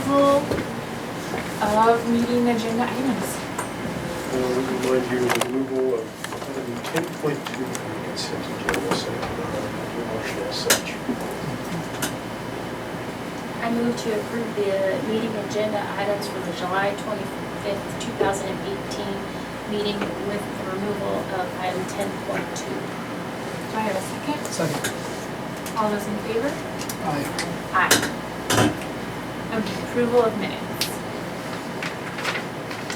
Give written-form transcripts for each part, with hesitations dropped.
approval of meeting agenda items. Remind you of the removal of item 10.2 from the consent agenda, so your motion as such. I move to approve the meeting agenda items for the July 25th, 2018 meeting with the removal of item 10.2. Do I have a second? Second. All those in favor? Aye. Aye. Approval of minutes.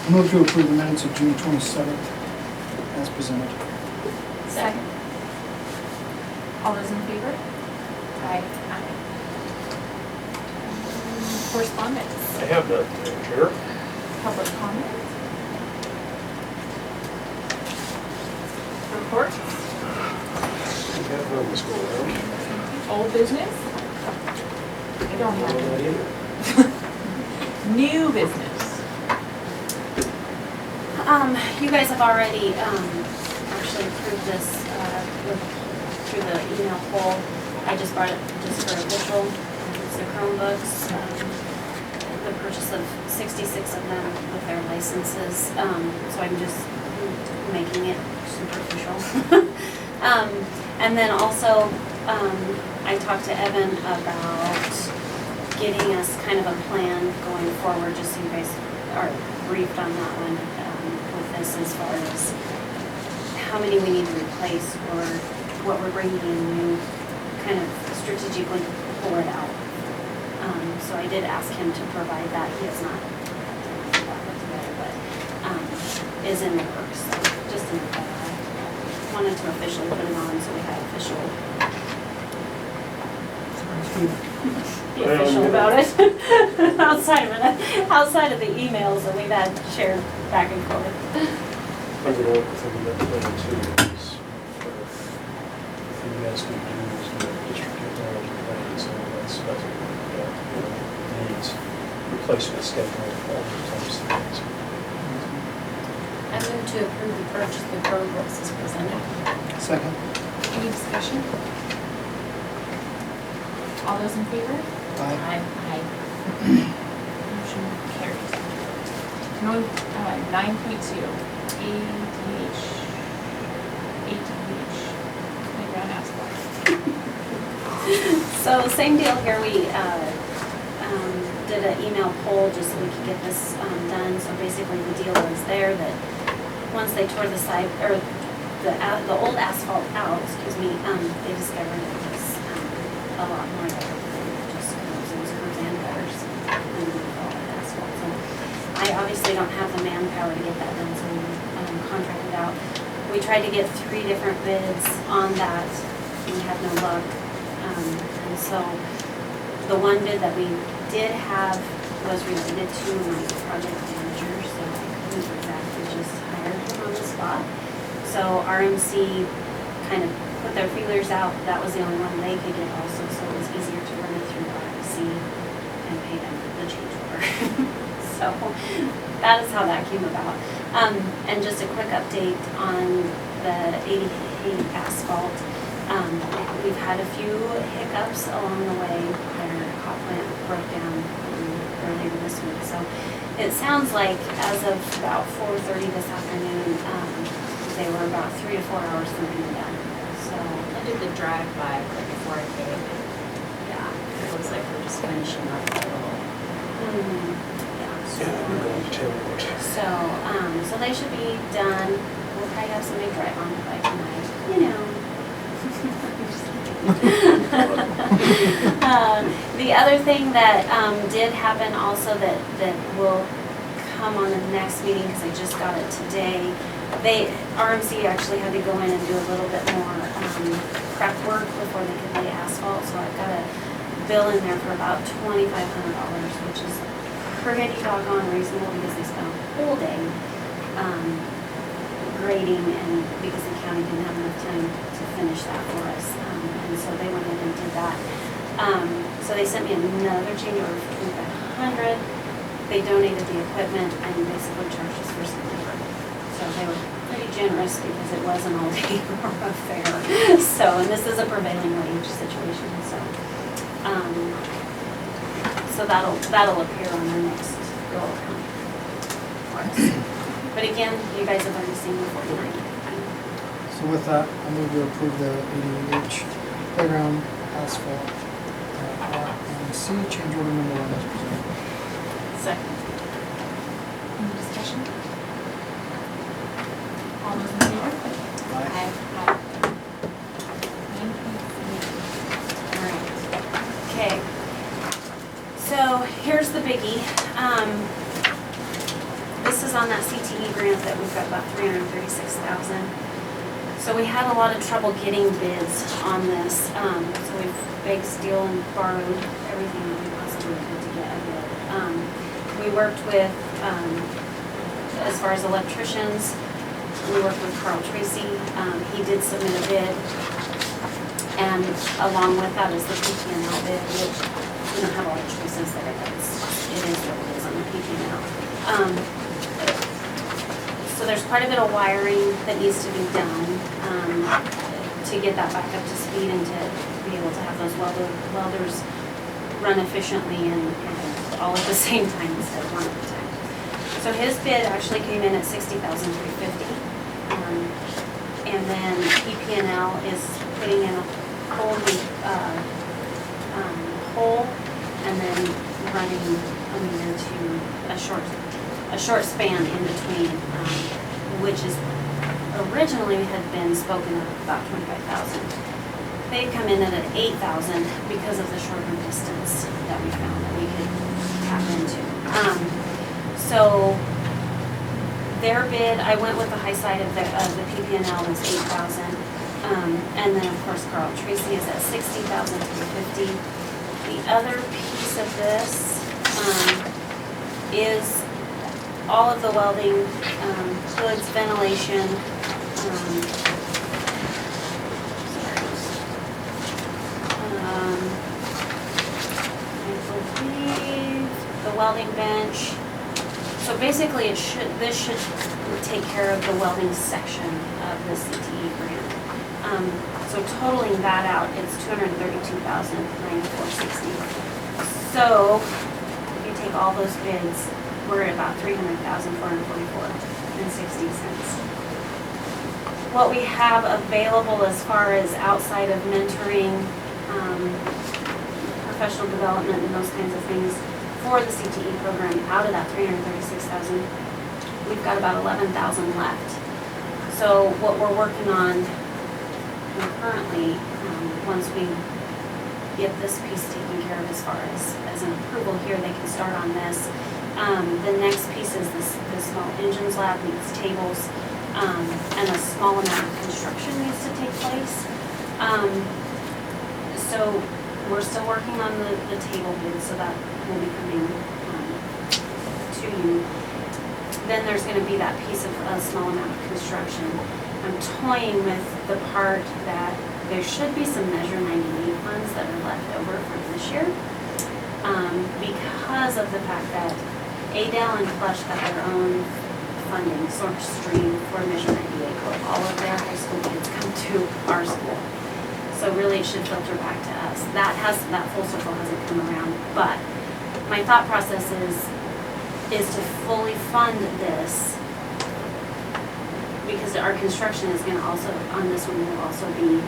I move to approve the minutes of June 27th as presented. Second. All those in favor? Aye. Aye. Correspondence. I have none, Madam Chair. Public comment. Reports. We have none this go around. Old business. I don't have Not any. either. New business. You guys have already actually approved this through the email poll. I just brought it just for official. It's the Chromebooks, the purchase of 66 of them with their licenses. So I'm just making it superficial. And then also, I talked to Evan about getting us kind of a plan going forward, just so you guys are briefed on that one. This as far as how many we need to replace or what we're bringing in new, kind of strategically pull it out. So I did ask him to provide that. He has not put that together, but is in the works. So just in the wanted to officially put it on so we had official. Be official about it. outside of the emails that we've had shared back and forth. I'm going to work with him on that plan too, because you guys can do is the district technology plan, so that's needs replacement schedule, all those types of things. I move to approve the purchase of the Chromebooks as presented. Second. Any discussion? All those in favor? Aye. Aye. Motion carries. 9.2, ADH, playground asphalt. So same deal here, we did an email poll just so we could get this done. So basically the deal was there that once they tore the side, or the old asphalt out, they discovered it was a lot more there than just curves. It was curves and gutters underneath all that asphalt. So I obviously don't have the manpower to get that done, so we contracted out. We tried to get 3 different bids on that. We had no luck. And so the one bid that we did have was related to my project manager, so I couldn't exactly just hire him on the spot. So RMC kind of put their feelers out. That was the only one they could get also, so it was easier to run it through RMC and pay them the change order. So that is how that came about. And just a quick update on the 88 asphalt. We've had a few hiccups along the way. Our hot plant broke down earlier this week. So it sounds like as of about 4:30 this afternoon, they were about 3 to 4 hours from being done. So I did the drive-by right before I came. yeah. It looks like we're just finishing up a little. Yeah, we're going to tell you what. So they should be done. We'll probably have somebody drive on it by tonight, you know. The other thing that did happen also that will come on the next meeting, because I just got it today, RMC actually had to go in and do a little bit more prep work before they could lay asphalt, so I've got a bill in there for about $2,500, which is pretty doggone reasonable because they spent a whole day grading, and because the county didn't have enough time to finish that for us, and so they went in and did that. So they sent me another change order for $2,500. They donated the equipment and basically charged us for some labor. So they were pretty generous because it was an all-day affair. So, and this is a prevailing wage situation. So So that'll appear on our next go around. But again, you guys have already seen the 49. So with that, I move to approve the 88H playground asphalt R and C change order number 1 as presented. Second. Any discussion? All those in favor? Aye. Aye. Alright. Okay. So here's the biggie. This is on that CTE grant that we've got about $336,000. So we had a lot of trouble getting bids on this. So we've begged, steel, and borrowed everything that we possibly could to get a bid. We worked with, as far as electricians, we worked with Carl Tracy. He did submit a bid. And along with that is the PPNL bid, which we don't have a lot of choices there. It is what it is on the PPNL. So there's quite a bit of wiring that needs to be done to get that back up to speed and to be able to have those welders run efficiently and all at the same time instead of one at a time. So his bid actually came in at $60,350. And then PPNL is putting in a whole new hole and then running a meter to a short span in between, which is originally had been spoken of about 25,000. They come in at 8,000 because of the shorter distance that we found that we could tap into. So their bid, I went with the high side of the PPNL was 8,000. And then of course Carl Tracy is at 60,350. The other piece of this is all of the welding, hoods, ventilation, I believe the welding bench. So basically this should take care of the welding section of the CTE grant. So totaling that out, it's $232,9460. So if you take all those bids, we're at about $300,444.60. What we have available as far as outside of mentoring, professional development and those kinds of things for the CTE program, out of that $336,000, we've got about $11,000 left. So what we're working on currently, once we get this piece taken care of as far as an approval here, they can start on this. The next piece is the small engines lab needs tables, and a small amount of construction needs to take place. So we're still working on the table bid, so that will be coming to you. Then there's going to be that piece of a small amount of construction. I'm toying with the part that there should be some Measure 98 funds that are left over from this year, because of the fact that Adel and Plush got their own funding source stream for Measure 98, where all of their high school kids come to our school. So really it should filter back to us. That full circle hasn't come around, but my thought process is to fully fund this, because our construction is going to also, on this one, will also be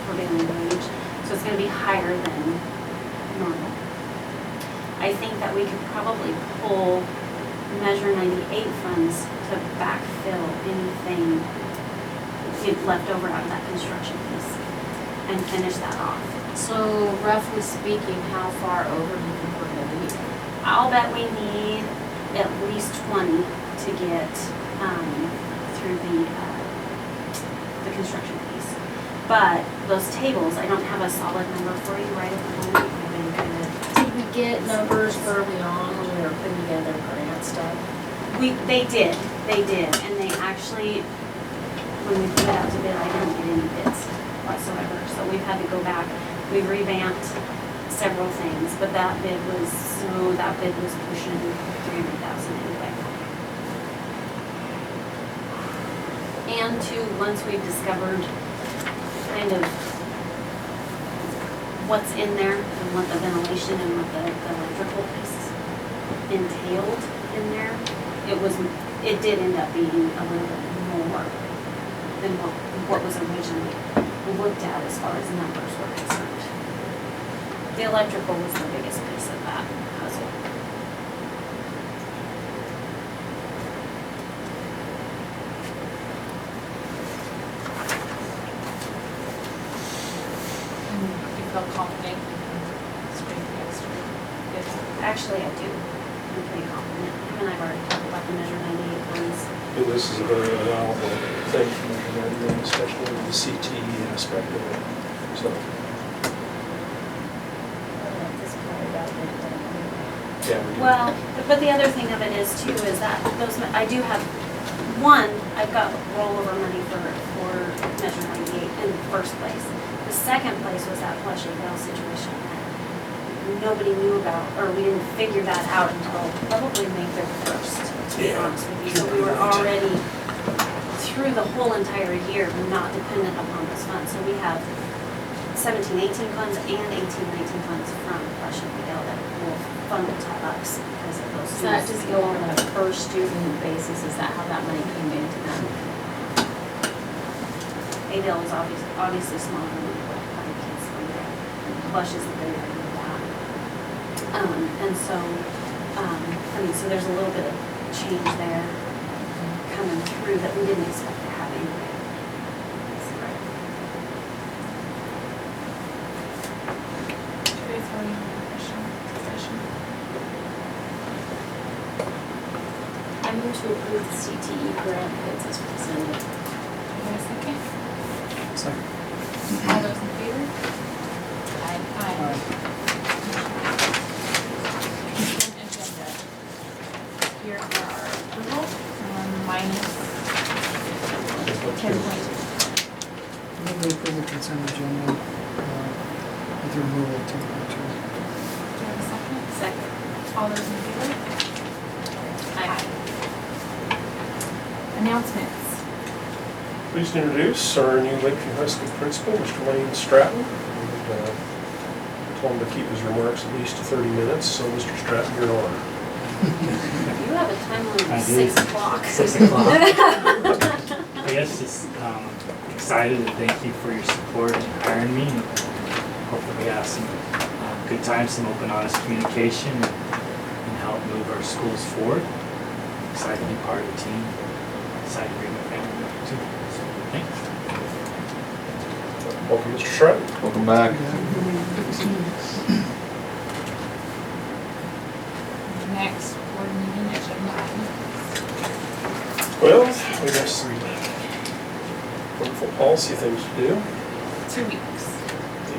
prevailing wage, so it's going to be higher than normal. I think that we could probably pull Measure 98 funds to backfill anything left over out of that construction piece and finish that off. So roughly speaking, how far over do you think we're gonna be? I'll bet we need at least 20 to get through the construction piece. But those tables, I don't have a solid number for you right at the moment. I've been kind of. Did we get numbers early on when we were putting together grant stuff? They did, and they actually, when we put it out to bid, I didn't get any bids whatsoever. So we've had to go back, we revamped several things, but that bid was pushing 300,000 anyway. And once we've discovered kind of what's in there and what the ventilation and what the electrical piece entailed in there, it did end up being a little bit more than what was originally looked at as far as numbers were concerned. The electrical was the biggest piece of that puzzle. You feel confident you can scrape the extra bits? Actually, I do. I'm pretty confident. Him and I've already talked about the measure 98 ones. And this is a very allowable thing for measurement, especially in the CTE aspect of it. So, yeah. we do. Well, but the other thing of it is too, is that I do have, one, I've got rollover money for measure 98 in the first place. The second place was that Flushing Vale situation that nobody knew about, or we didn't figure that out until probably May 31st, to be Yeah. honest with you. So we were already through the whole entire year not dependent upon this fund. So we have 17-18 funds and 18-19 funds from Flushing Vale that will funnel to us because of those. Does that just go on a per student basis? Is that how that money came into them? Adel is obviously smaller than what other kids there. Flush is the bigger than that. And so, so there's a little bit of change there coming through that we didn't expect to have anyway. Should we throw you in a question? I move to approve the CTE grant bids as presented. You have a second? Second. All those in favor? Aye. Aye. Consent agenda. Here are our approval, minus 10.2. Move to approve the consent agenda with the removal of 10.2. Do you have a second? Second. All those in favor? Aye. Announcements. Pleased to introduce our new Lakeview High School principal, Mr. Wayne Stratton. And, told him to keep his remarks at least to 30 minutes, so Mr. Stratton, you're on. You have a time limit I of do. 6 o'clock. 6 o'clock. I guess just excited and thank you for your support in hiring me. And hopefully we have some good times, some open, honest communication and help move our schools forward. Excited to be part of the team. Excited to bring my family up too. So, thanks. Welcome, Mr. Stratton. Welcome back. Next, board meeting agenda items. Well, we have some wonderful policy things to do. 2 weeks.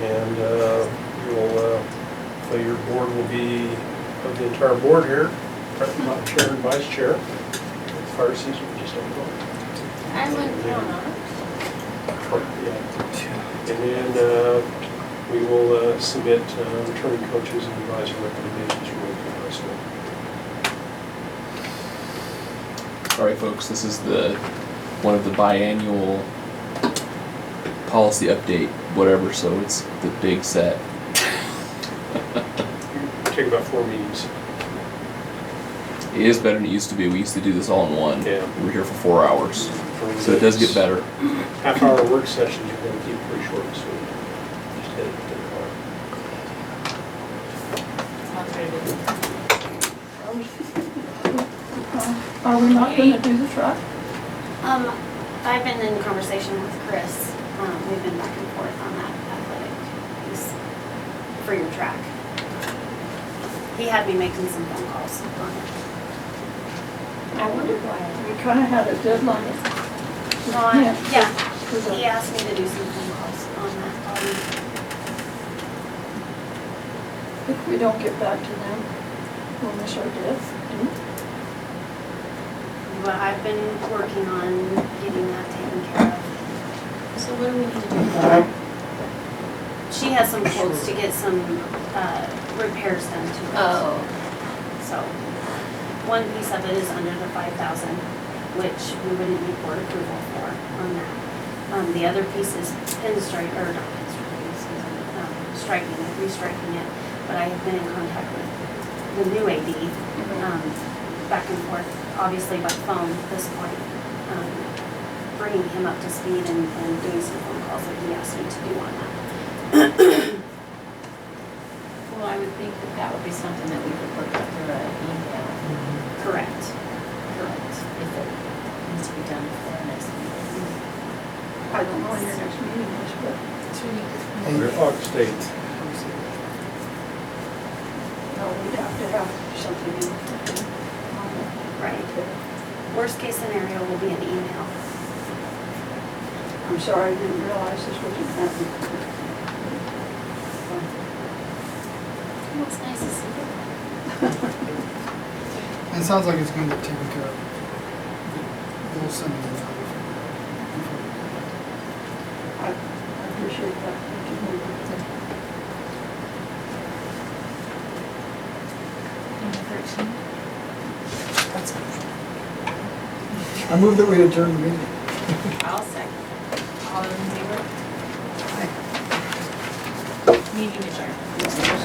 And your board will be, of the entire board here, not chair and vice chair. Fire season, we just don't know. I went down. Yeah. And then we will submit returning coaches and advisor recommendations from Lakeview High School. All right, folks, this is one of the biannual policy update, whatever, so it's the big set. Take about 4 meetings. It is better than it used to be. We used to do this all in one. Yeah. We were here for 4 hours, so it does get better. Half-hour work sessions, you're going to keep pretty short and sweet. Just hit it to the car. Sounds very good. Are we not gonna do the truck? I've been in conversation with Chris. We've been back and forth on that athletic piece for your track. He had me making some phone calls on it. I wondered why. We kinda had a deadline. Yeah, he asked me to do some phone calls on that. If we don't get back to them, we'll miss our death. But I've been working on getting that taken care of. So what do we need to do? She has some quotes to get some repairs done to it. Oh, So, one piece of it is under the 5,000, which we wouldn't need board approval for on that. The other piece is pinstripe, or not pinstripe, striking it, restriking it. But I have been in contact with the new AD, back and forth, obviously by phone at this point. Bringing him up to speed and doing some phone calls that he asked me to do on that. Well, I would think that that would be something that we could look up through an email. Correct. If it needs to be done before our next meeting. I don't know when your next meeting is, but August 8th. no, we'd have to have something in. Right. Worst case scenario will be an email. I'm sorry, I didn't realize this was happening. Well, it's nice to see you. And it sounds like it's gonna get taken care of. We'll send it out. I appreciate that. Thank you. Number 13. That's I move that we adjourn the meeting. I'll second. All those in favor? Meeting adjourned.